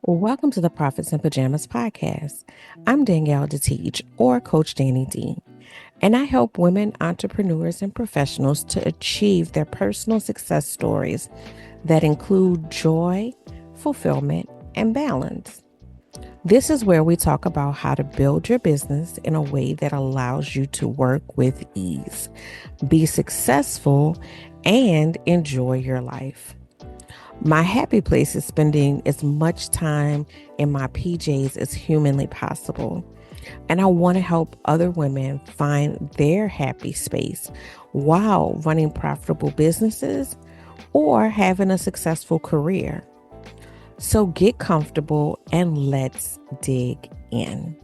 Welcome to the Profits in Pajamas podcast. I'm Danielle D, or Coach Danni D, and I help women entrepreneurs and professionals to achieve their personal success stories that include joy, fulfillment, and balance. This is where we talk about how to build your business in a way that allows you to work with ease, be successful, and enjoy your life. My happy place is spending as much time in my PJs as humanly possible. And I want to help other women find their happy space while running profitable businesses or having a successful career. So get comfortable and let's dig in.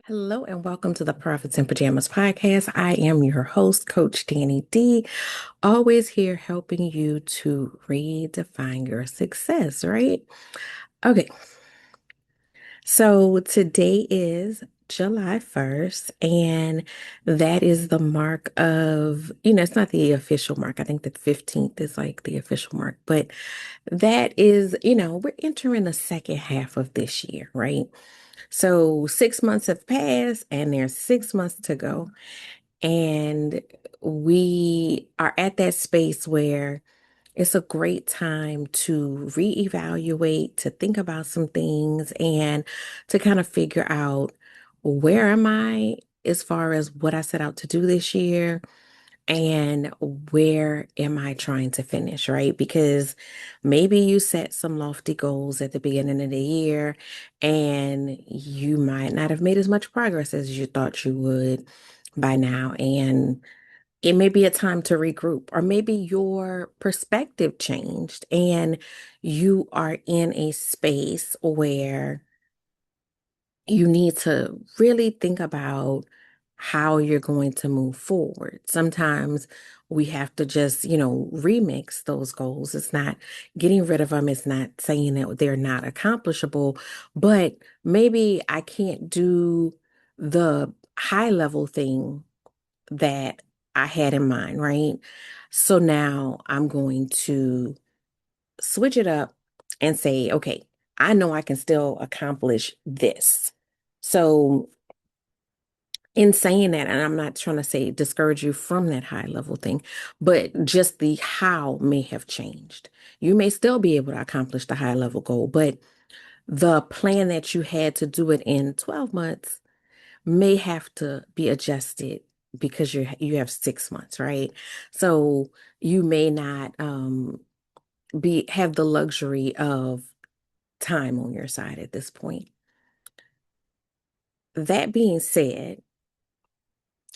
Hello and welcome to the Profits in Pajamas podcast. I am your host, Coach Danni D, always here helping you to redefine your success, right? Okay, so today is July 1st, and that is the mark of, it's not the official mark. I think the 15th is like the official mark, but that is, we're entering the second half of this year, right? So 6 months have passed and there's 6 months to go. And we are at that space where it's a great time to reevaluate, to think about some things, and to kind of figure out where am I as far as what I set out to do this year and where am I trying to finish, right? Because maybe you set some lofty goals at the beginning of the year and you might not have made as much progress as you thought you would by now. And it may be a time to regroup, or maybe your perspective changed and you are in a space where you need to really think about how you're going to move forward. Sometimes we have to just, remix those goals. It's not getting rid of them. It's not saying that they're not accomplishable, but maybe I can't do the high level thing that I had in mind, right? So now I'm going to switch it up and say, okay, I know I can still accomplish this. So, in saying that, and I'm not trying to say discourage you from that high level thing, but just the how may have changed. You may still be able to accomplish the high level goal, but the plan that you had to do it in 12 months may have to be adjusted because you have 6 months, right? So you may not be have the luxury of time on your side at this point. That being said,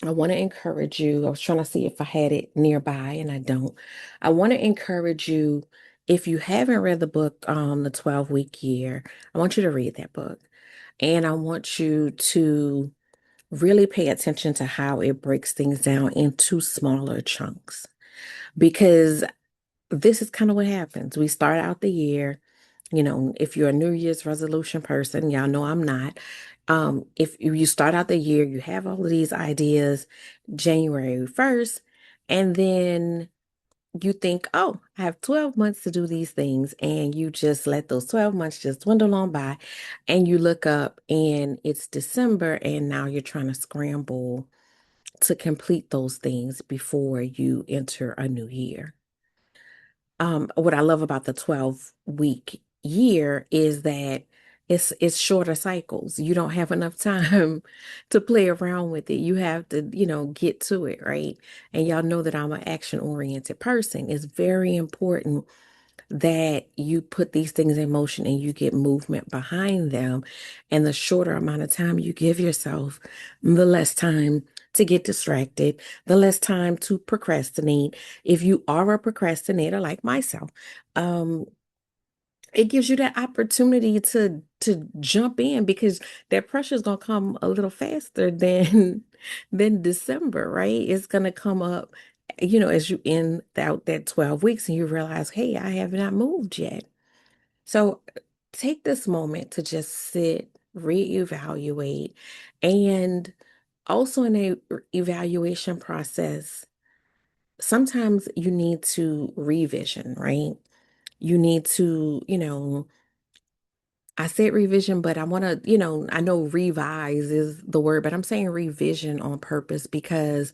I want to encourage you. I was trying to see if I had it nearby and I don't. I want to encourage you, if you haven't read the book, The 12-Week Year, I want you to read that book. And I want you to really pay attention to how it breaks things down into smaller chunks. Because this is kind of what happens. We start out the year, if you're a New Year's resolution person, y'all know I'm not. If you start out the year, you have all of these ideas January 1st, and then you think, oh, I have 12 months to do these things, and you just let those 12 months just dwindle on by, and you look up and it's December, and now you're trying to scramble to complete those things before you enter a new year. What I love about the 12-week year is that it's shorter cycles. You don't have enough time to play around with it. You have to, get to it, right? And y'all know that I'm an action-oriented person. It's very important that you put these things in motion and you get movement behind them. And the shorter amount of time you give yourself, the less time to get distracted, the less time to procrastinate. If you are a procrastinator like myself, um, it gives you that opportunity to jump in because that pressure is gonna come a little faster than than December, right? It's gonna come up, as you end out that 12 weeks and you realize, hey, I have not moved yet. So take this moment to just sit, reevaluate, and also in a evaluation process, sometimes you need to revision, right? You need to, I said revision, but I want to, I know revise is the word, but I'm saying revision on purpose because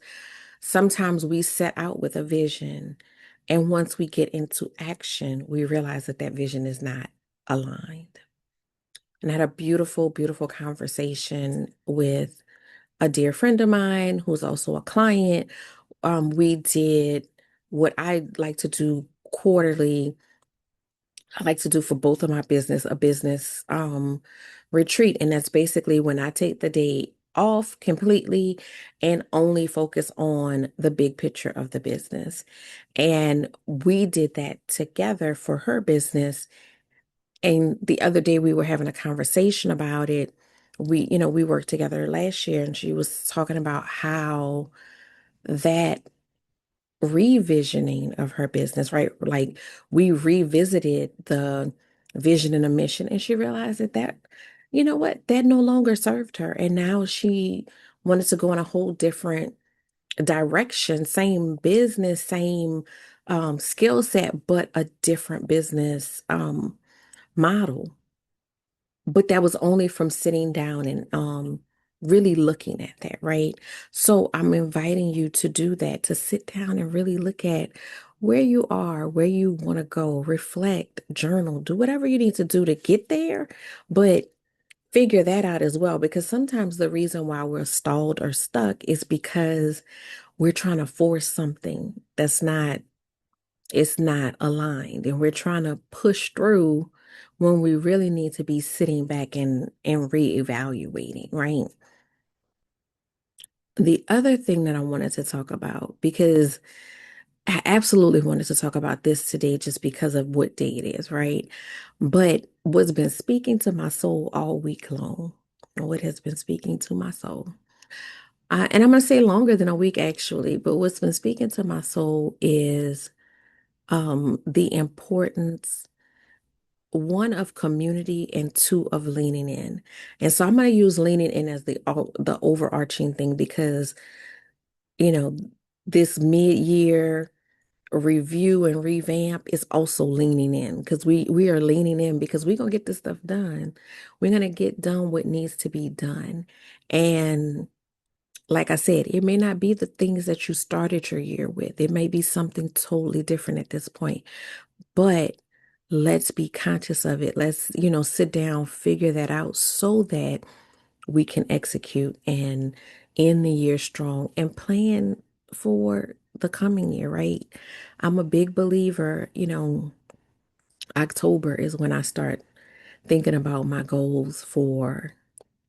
sometimes we set out with a vision. And once we get into action, we realize that that vision is not aligned. And I had a beautiful, beautiful conversation with a dear friend of mine who's also a client. We did what I like to do quarterly. I like to do for both of my business, a business retreat. And that's basically when I take the day off completely and only focus on the big picture of the business. And we did that together for her business. And the other day we were having a conversation about it. We worked together last year and she was talking about how that revisioning of her business, right? Like we revisited the vision and the mission, and she realized that you know what, that no longer served her. And now she wanted to go in a whole different direction, same business, same skill set, but a different business model. But that was only from sitting down and really looking at that, right? So I'm inviting you to do that, to sit down and really look at where you are, where you want to go, reflect, journal, do whatever you need to do to get there, but figure that out as well. Because sometimes the reason why we're stalled or stuck is because we're trying to force something that's not, it's not aligned, and we're trying to push through when we really need to be sitting back and reevaluating, right? The other thing that I wanted to talk about, because I absolutely wanted to talk about this today just because of what day it is, right? But what's been speaking to my soul all week long, what has been speaking to my soul, and I'm going to say longer than a week actually, but what's been speaking to my soul is the importance, one, of community, and two, of leaning in. And so I'm going to use leaning in as the overarching thing because, you know, this mid-year review and revamp is also leaning in because we are leaning in because we're going to get this stuff done. We're going to get done what needs to be done. And like I said, it may not be the things that you started your year with. It may be something totally different at this point. But let's be conscious of it. Let's, sit down, figure that out so that we can execute and end the year strong and plan for the coming year, right? I'm a big believer, October is when I start thinking about my goals for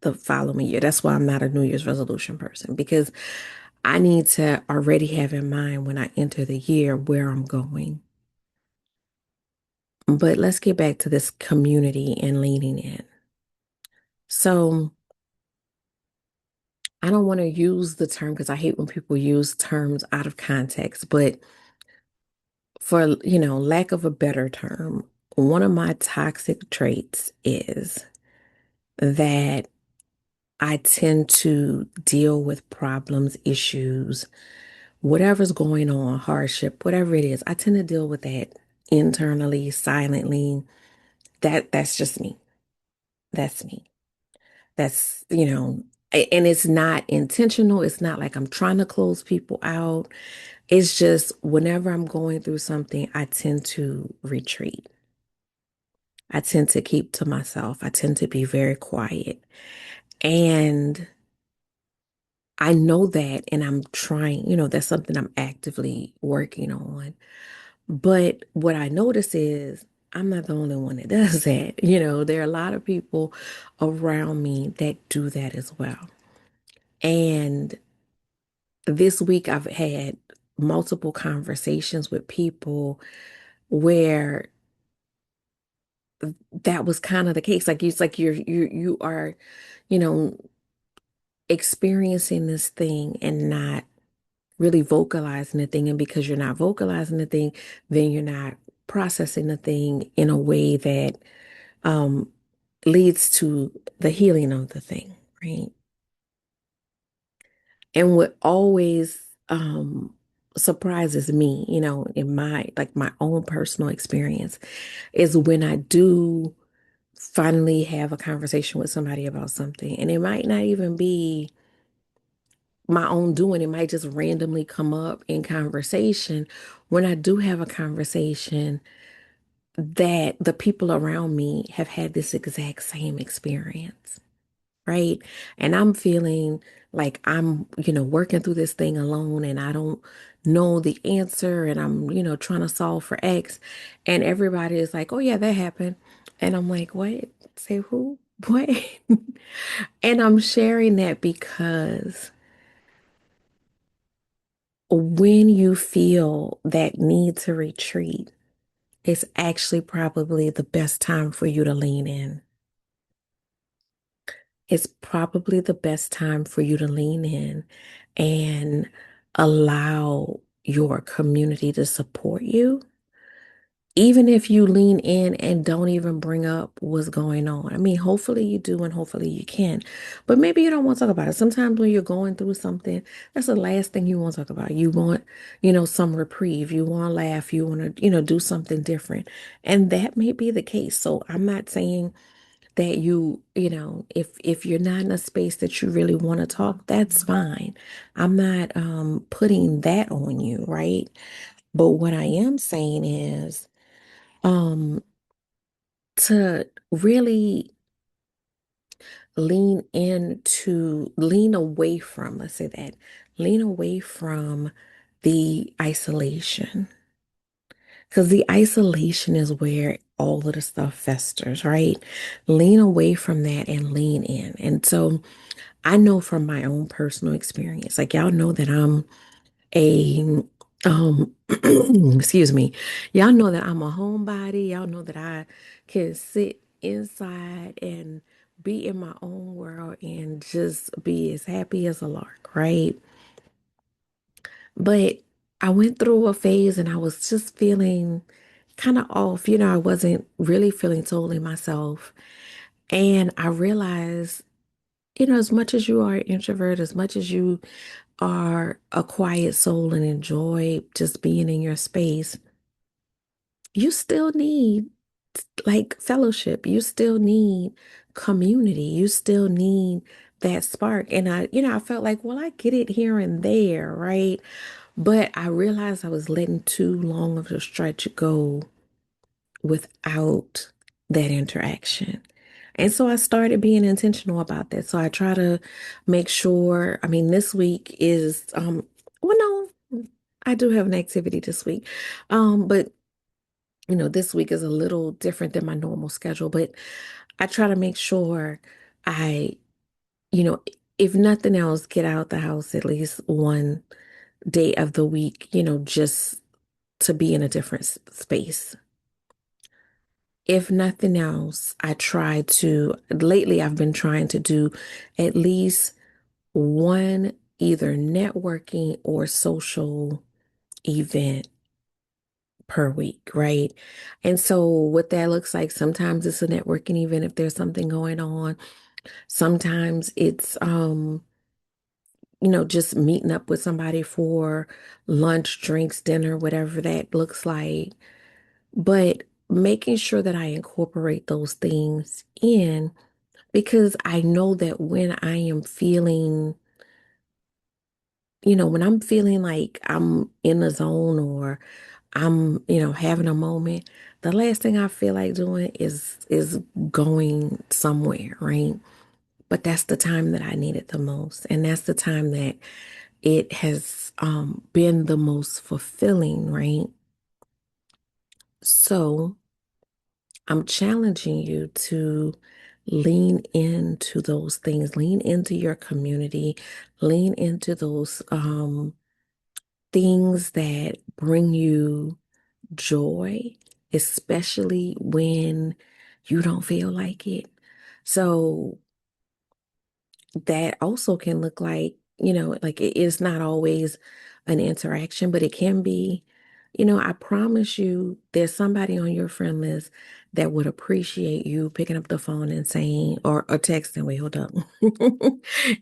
the following year. That's why I'm not a New Year's resolution person because I need to already have in mind when I enter the year where I'm going. But let's get back to this community and leaning in. So I don't want to use the term because I hate when people use terms out of context, but for, lack of a better term, one of my toxic traits is that I tend to deal with problems, issues, whatever's going on, hardship, whatever it is. I tend to deal with that internally, silently. That's just me. That's me. That's, and it's not intentional. It's not like I'm trying to close people out. It's just whenever I'm going through something, I tend to retreat. I tend to keep to myself. I tend to be very quiet. And I know that, and I'm trying, that's something I'm actively working on. But what I notice is I'm not the only one that does that. There are a lot of people around me that do that as well. And this week I've had multiple conversations with people where that was kind of the case. Like it's like you are, you know, experiencing this thing and not really vocalizing the thing. And because you're not vocalizing the thing, then you're not processing the thing in a way that um leads to the healing of the thing, right? And what always surprises me, in my own personal experience is when I do finally have a conversation with somebody about something. And it might not even be my own doing, it might just randomly come up in conversation. When I do have a conversation, that the people around me have had this exact same experience, right? And I'm feeling like I'm, working through this thing alone and I don't know the answer and I'm, trying to solve for X. And everybody is like, oh, yeah, that happened. And I'm like, what? Say who? What? And I'm sharing that because when you feel that need to retreat, it's actually probably the best time for you to lean in. It's probably the best time for you to lean in and allow your community to support you, even if you lean in and don't even bring up what's going on. I mean, hopefully you do and hopefully you can, but maybe you don't want to talk about it. Sometimes when you're going through something, that's the last thing you want to talk about. You want, some reprieve. You want to laugh. You want to, do something different. And that may be the case. So I'm not saying that if you're not in a space that you really want to talk, that's fine. I'm not putting that on you, right? But what I am saying is um to really lean away from, let's say that, lean away from the isolation. Because the isolation is where all of the stuff festers, right? Lean away from that and lean in. And so I know from my own personal experience, like y'all know that I'm a excuse me. Y'all know that I'm a homebody. Y'all know that I can sit inside and be in my own world and just be as happy as a lark, right? But I went through a phase and I was just feeling kind of off. I wasn't really feeling totally myself. And I realized, as much as you are an introvert, as much as you are a quiet soul and enjoy just being in your space, you still need like fellowship. You still need community. You still need that spark. And I felt like, well, I get it here and there, right? But I realized I was letting too long of a stretch go without that interaction. And so I started being intentional about that. So I try to make sure, I mean, this week is well, no, I do have an activity this week. But this week is a little different than my normal schedule, but I try to make sure I, you know, if nothing else, get out the house at least one day of the week, just to be in a different space. If nothing else, lately I've been trying to do at least one either networking or social event per week, right? And so what that looks like, sometimes it's a networking event if there's something going on. Sometimes it's just meeting up with somebody for lunch, drinks, dinner, whatever that looks like. But making sure that I incorporate those things in because I know that when I'm feeling like I'm in the zone or I'm, having a moment, the last thing I feel like doing is going somewhere, right? But that's the time that I need it the most. And that's the time that it has been the most fulfilling, right? So I'm challenging you to lean into those things, lean into your community, lean into those things that bring you joy, especially when you don't feel like it. So that also can look like, like it is not always an interaction, but it can be, I promise you there's somebody on your friend list that would appreciate you picking up the phone and saying, or texting, wait, hold up.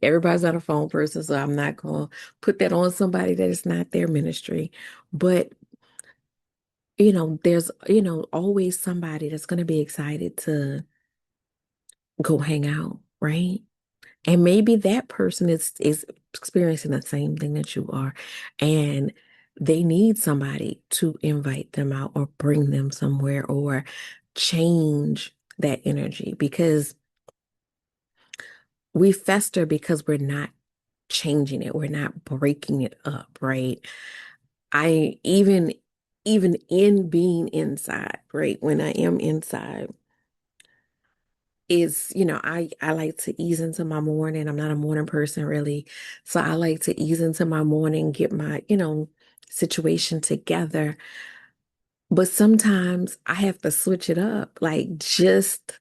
Everybody's not a phone person, so I'm not going to put that on somebody that is not their ministry. But, there's, always somebody that's going to be excited to go hang out, right? And maybe that person is experiencing the same thing that you are, and they need somebody to invite them out or bring them somewhere or change that energy because we fester because we're not changing it. We're not breaking it up, right? I even in being inside, right? When I am inside, is, I like to ease into my morning. I'm not a morning person really. So I like to ease into my morning, get my, situation together. But sometimes I have to switch it up, like just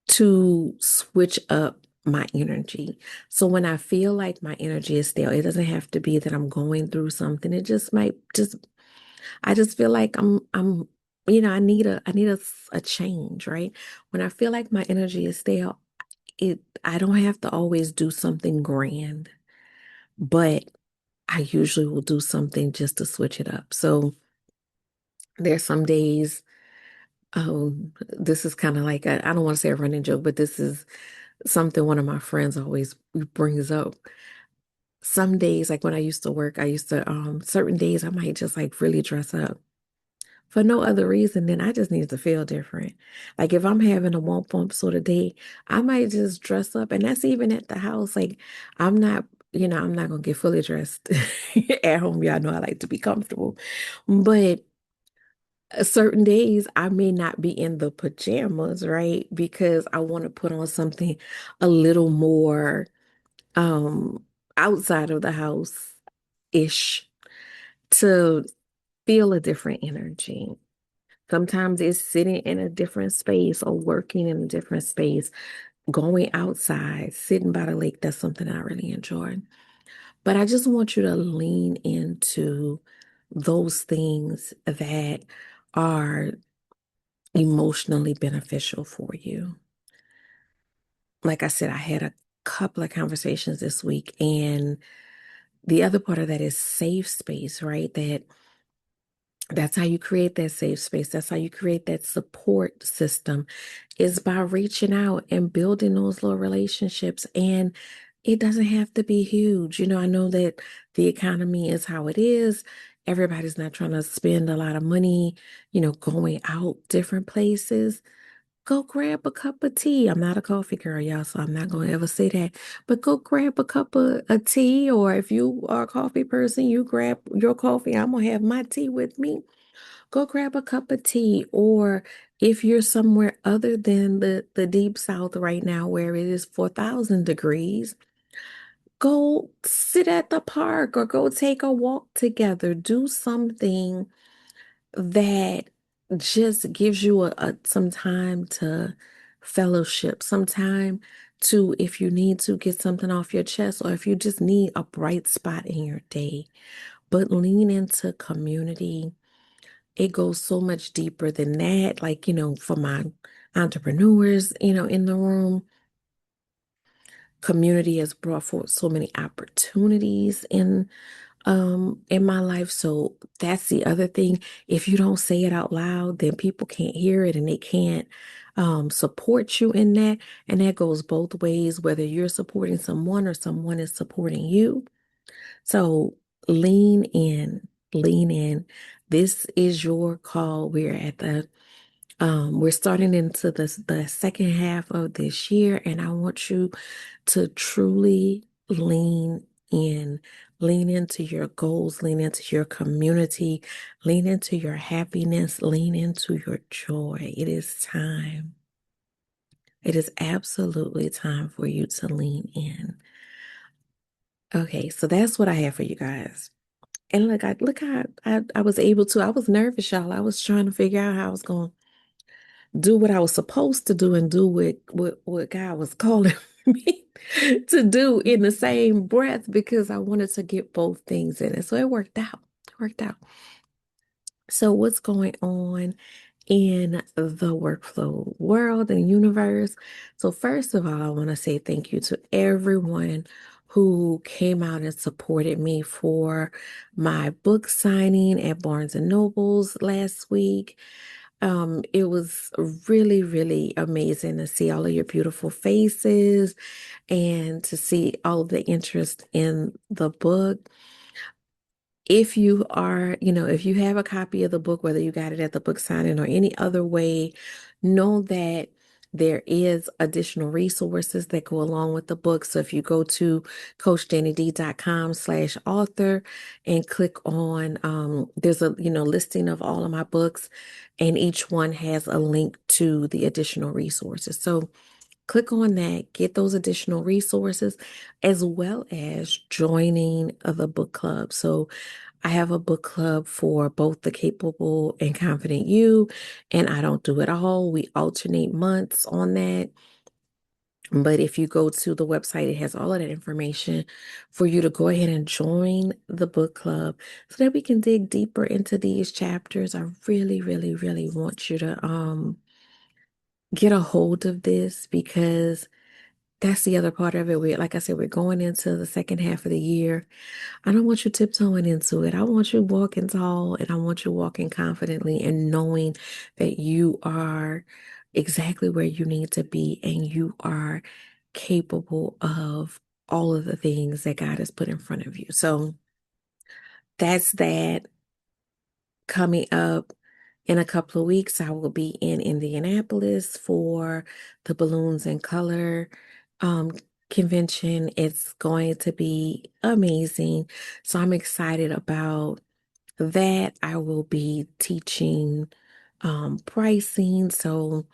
to switch up my energy. So when I feel like my energy is stale, it doesn't have to be that I'm going through something. It just might just I just feel like I'm I need a change, right? When I feel like my energy is stale, I don't have to always do something grand, but I usually will do something just to switch it up. So there's some days, this is kind of like I don't want to say a running joke, but this is something one of my friends always brings up. Some days, like when I used to work, I used to certain days I might just like really dress up for no other reason than I just need to feel different. Like if I'm having a womp womp sort of day, I might just dress up, and that's even at the house. Like I'm not, I'm not gonna get fully dressed at home. Y'all know I like to be comfortable, but certain days I may not be in the pajamas, right? Because I want to put on something a little more um outside of the house ish to feel a different energy. Sometimes it's sitting in a different space or working in a different space, going outside, sitting by the lake. That's something I really enjoy. But I just want you to lean into those things that are emotionally beneficial for you. Like I said, I had a couple of conversations this week, and the other part of that is safe space, right? That's how you create that safe space. That's how you create that support system is by reaching out and building those little relationships. And it doesn't have to be huge. I know that the economy is how it is. Everybody's not trying to spend a lot of money, going out different places. Go grab a cup of tea. I'm not a coffee girl, y'all, so I'm not going to ever say that. But go grab a cup of a tea, or if you are a coffee person, you grab your coffee. I'm going to have my tea with me. Go grab a cup of tea, or if you're somewhere other than the deep south right now where it is 4,000 degrees, go sit at the park or go take a walk together. Do something that just gives you some time to fellowship, some time to, if you need to get something off your chest, or if you just need a bright spot in your day. But lean into community. It goes so much deeper than that. Like, for my entrepreneurs, in the room, community has brought forth so many opportunities in my life. So that's the other thing. If you don't say it out loud, then people can't hear it and they can't support you in that. And that goes both ways, whether you're supporting someone or someone is supporting you. So lean in, lean in. This is your call. We're starting into the second half of this year, and I want you to truly lean into your goals, lean into your community, lean into your happiness, lean into your joy. It is time. It is absolutely time for you to lean in. Okay, so that's what I have for you guys. And look how I was able to. I was nervous, y'all. I was trying to figure out how I was going to do what I was supposed to do and do what God was calling me to do in the same breath because I wanted to get both things in it. So it worked out. It worked out. So what's going on in the workflow world and universe. So, first of all, I want to say thank you to everyone who came out and supported me for my book signing at Barnes and Nobles last week. It was really, really amazing to see all of your beautiful faces and to see all of the interest in the book. If you are, if you have a copy of the book, whether you got it at the book signing or any other way, know that there is additional resources that go along with the book. So if you go to coachdannid.com/author and click on, there's a, listing of all of my books, and each one has a link to the additional resources. So click on that, get those additional resources, as well as joining the book club. So I have a book club for both the capable and confident you, and I don't do it all. We alternate months on that. But if you go to the website, it has all of that information for you to go ahead and join the book club so that we can dig deeper into these chapters. I really, really, really want you to get a hold of this because that's the other part of it. Like I said, we're going into the second half of the year. I don't want you tiptoeing into it. I want you walking tall and I want you walking confidently and knowing that you are exactly where you need to be and you are capable of all of the things that God has put in front of you. So that's that. Coming up in a couple of weeks, I will be in Indianapolis for the Balloons and Color um, convention. It's going to be amazing. So I'm excited about that. I will be teaching pricing. So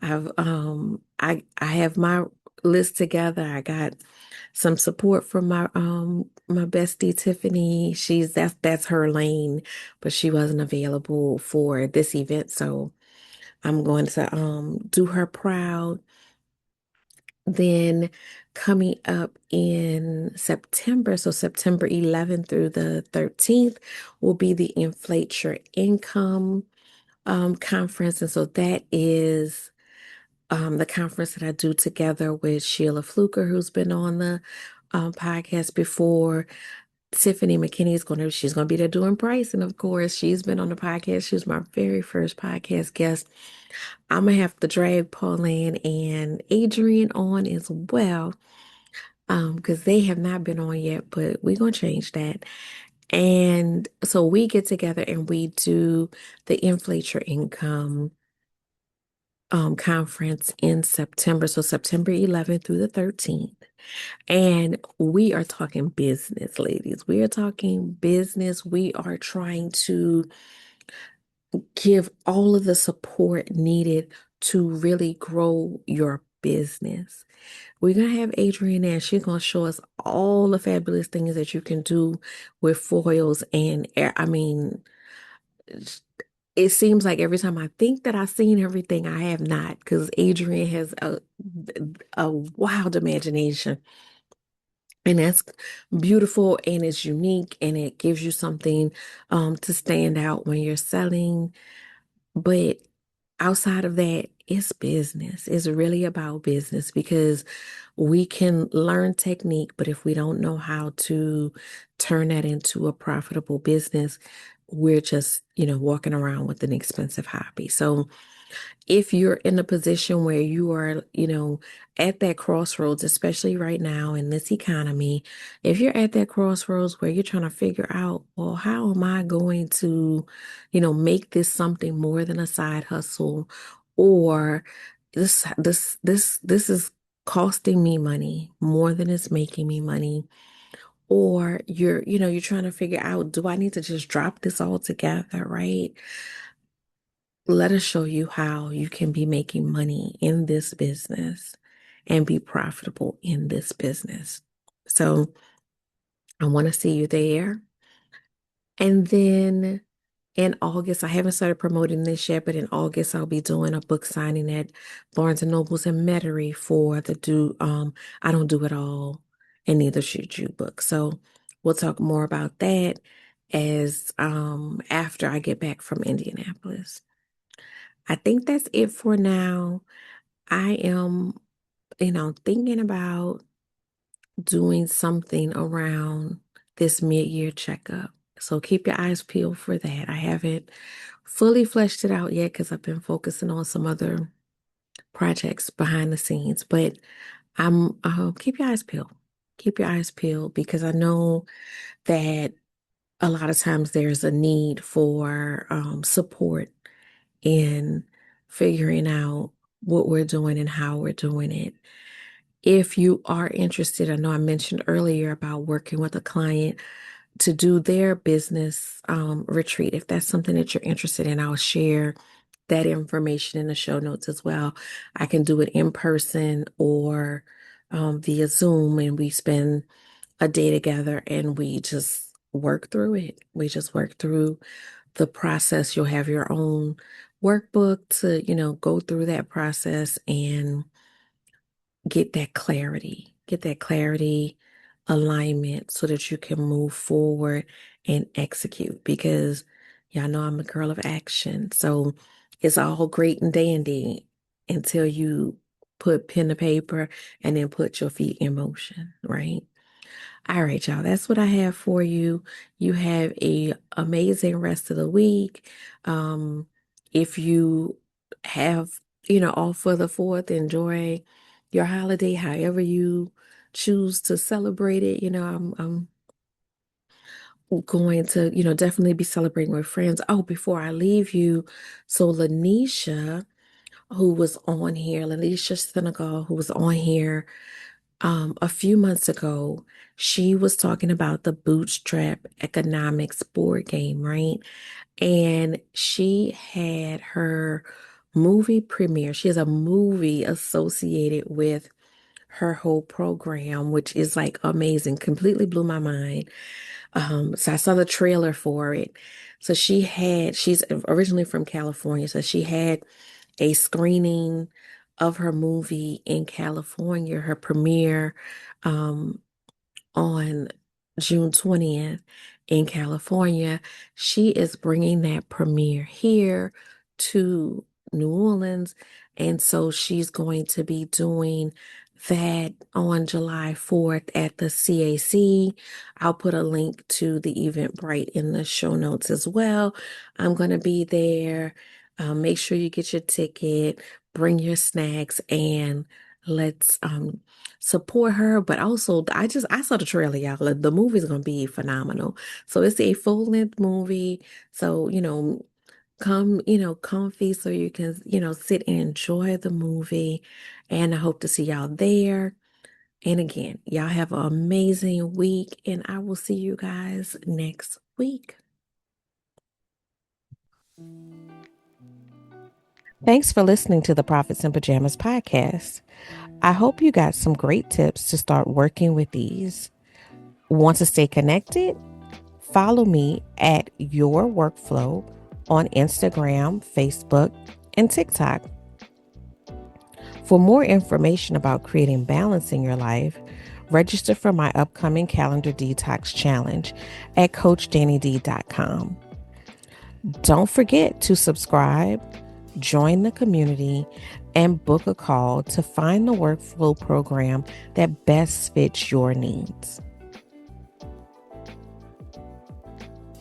I have my list together. I got some support from my bestie Tiffany. That's her lane, but she wasn't available for this event, so I'm going to do her proud. Then coming up in September, so September 11th through the 13th will be the Inflate Your Income conference, and so that is the conference that I do together with Sheila Fluker, who's been on the podcast before. Tiffany McKinney she's gonna be there doing pricing, of course. She's been on the podcast. She was my very first podcast guest. I'm gonna have to drag Pauline and Adrian on as well, because they have not been on yet, but we're gonna change that. And so we get together and we do the Inflate Your Income conference in September. So September 11th through the 13th. And we are talking business, ladies. We are talking business. We are trying to give all of the support needed to really grow your business. We're going to have Adrienne there. She's going to show us all the fabulous things that you can do with foils and air. I mean, it seems like every time I think that I've seen everything, I have not, because Adrienne has a wild imagination. And that's beautiful and it's unique and it gives you something to stand out when you're selling. But outside of that, it's business. It's really about business because we can learn technique, but if we don't know how to turn that into a profitable business, we're just, walking around with an expensive hobby. So if you're in a position where you are, at that crossroads, especially right now in this economy, if you're at that crossroads where you're trying to figure out, well, how am I going to, make this something more than a side hustle, or this is costing me money more than it's making me money, or you're trying to figure out, do I need to just drop this all together, right? Let us show you how you can be making money in this business and be profitable in this business. So I want to see you there. And then in August, I haven't started promoting this yet, but in August, I'll be doing a book signing at Barnes and Nobles in Metairie for the I Don't Do It All and Neither Should You book. So we'll talk more about that as after I get back from Indianapolis. I think that's it for now. I am, thinking about doing something around this mid-year checkup. So keep your eyes peeled for that. I haven't fully fleshed it out yet because I've been focusing on some other projects behind the scenes, but I'm keep your eyes peeled. Keep your eyes peeled because I know that a lot of times there's a need for support in figuring out what we're doing and how we're doing it. If you are interested, I know I mentioned earlier about working with a client to do their business retreat. If that's something that you're interested in, I'll share that information in the show notes as well. I can do it in person or via Zoom, and we spend a day together and we just work through it. We just work through the process. You'll have your own workbook to, go through that process and get that clarity, alignment so that you can move forward and execute because y'all know I'm a girl of action. So it's all great and dandy until you put pen to paper and then put your feet in motion, right? All right, y'all, that's what I have for you. You have a amazing rest of the week. If you have, off for the 4th, enjoy your holiday however you choose to celebrate it. I'm going to, definitely be celebrating with friends. Oh, before I leave you, so Lanisha, Lanisha Senegal, who was on here a few months ago, she was talking about the Bootstrap Economics board game, right? And she had her movie premiere. She has a movie associated with her whole program, which is like amazing, completely blew my mind. So I saw the trailer for it. So she's originally from California, so she had a screening of her movie in California, her premiere on June 20th in California. She is bringing that premiere here to New Orleans. And so she's going to be doing that on July 4th at the CAC. I'll put a link to the Eventbrite in the show notes as well. I'm going to be there. Make sure you get your ticket, bring your snacks, and let's support her. But also, I saw the trailer, y'all. The movie's gonna be phenomenal. So it's a full-length movie. So, come, comfy so you can, sit and enjoy the movie. And I hope to see y'all there. And again, y'all have an amazing week, and I will see you guys next week. Thanks for listening to the Profits in Pajamas podcast. I hope you got some great tips to start working with these. Want to stay connected? Follow me at Your Workflow on Instagram, Facebook, and TikTok. For more information about creating balance in your life, register for my upcoming calendar detox challenge at CoachDanniD.com. Don't forget to subscribe, join the community, and book a call to find the workflow program that best fits your needs.